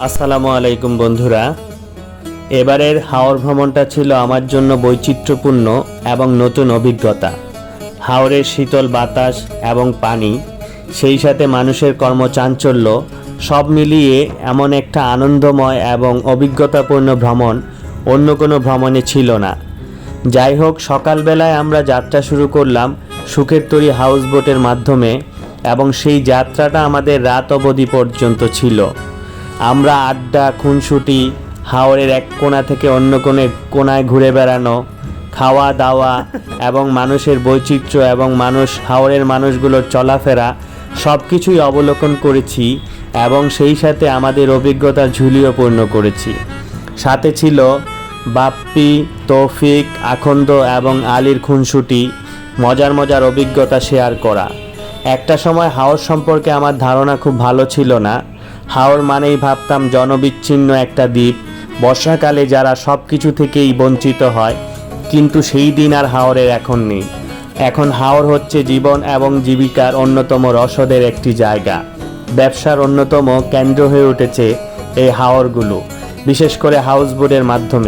আসসালামু আলাইকুম বন্ধুরা, এবারের হাওর ভ্রমণটা ছিল আমার জন্য বৈচিত্র্যপূর্ণ এবং নতুন অভিজ্ঞতা। হাওরের শীতল বাতাস এবং পানি, সেই সাথে মানুষের কর্মচাঞ্চল্য, সব মিলিয়ে এমন একটা আনন্দময় এবং অভিজ্ঞতাপূর্ণ ভ্রমণ অন্য কোনো ভ্রমণে ছিল না। যাই হোক, সকালবেলায় আমরা যাত্রা শুরু করলাম সুখের তরী হাউস বোটের মাধ্যমে এবং সেই যাত্রাটা আমাদের রাত অবধি পর্যন্ত ছিল। আমরা আড্ডা, খুনসুটি, হাওরের এক কোণা থেকে অন্য কোণায় ঘুরে বেড়ানো, খাওয়া দাওয়া এবং মানুষের বৈচিত্র্য এবং হাওরের মানুষগুলোর চলাফেরা সব কিছুই অবলোকন করেছি এবং সেই সাথে আমাদের অভিজ্ঞতার ঝুলিও পূর্ণ করেছি। সাথে ছিল বাপ্পি, তৌফিক, আখন্দ এবং আলীর খুনসুটি, মজার অভিজ্ঞতা শেয়ার করা। একটা সময় হাওর সম্পর্কে আমার ধারণা খুব ভালো ছিল না। হাওর মানেই ভাবতাম জনবিচ্ছিন্ন একটা দ্বীপ, বর্ষাকালে যারা সব কিছু থেকেই বঞ্চিত হয়। কিন্তু সেই দিন আর হাওরের এখন নেই। এখন হাওর হচ্ছে জীবন এবং জীবিকার অন্যতম রসদের একটি জায়গা। ব্যবসার অন্যতম কেন্দ্র হয়ে উঠেছে এই হাওরগুলো, বিশেষ করে হাউস বোটের মাধ্যমে।